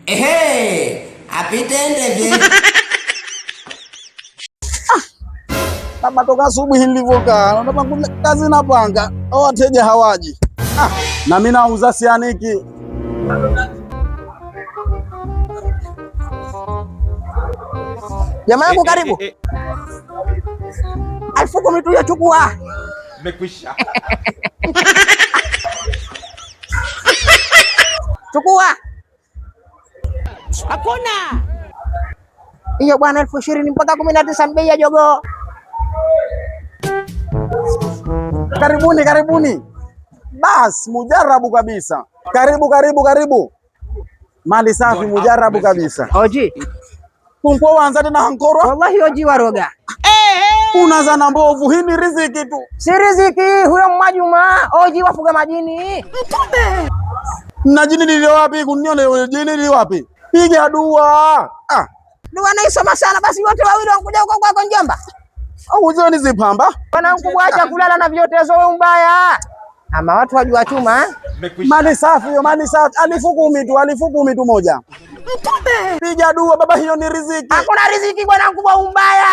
Ehe, apitende vye. Kama toka asubuhi nilivyokaa, naomba kazi napanga, au wateja hawaji. Na mimi nauza sianiki. Jamaa yangu karibu. 10,000 tu chukua. Imekwisha. Chukua. Hakuna. Hiyo bwana 20,000 mpaka 19 bei ya jogoo. Karibuni, karibuni. Bas, mujarabu kabisa. Karibu, karibu, karibu. Mali safi, mujarabu kabisa. Oji. Kunko wanza tena hankorwa. Wallahi oji waroga. Unazana mbovu, hii ni riziki tu. Si riziki, huyo Mwajuma. Oji wafuga majini. Na jini lilio wapi? Kunione jini lilio wapi? Piga dua. Dua naisoma sana, basi wote wawili wanakuja huko kwako Njomba. Hizo ni zipamba. Bwana mkubwa, acha kulala na vyotezo wewe mbaya. Ama watu wajua chuma. Mali safi hiyo, mali safi. 10,000 tu moja. Piga dua baba, hiyo ni riziki. Hakuna riziki bwana mkubwa mbaya.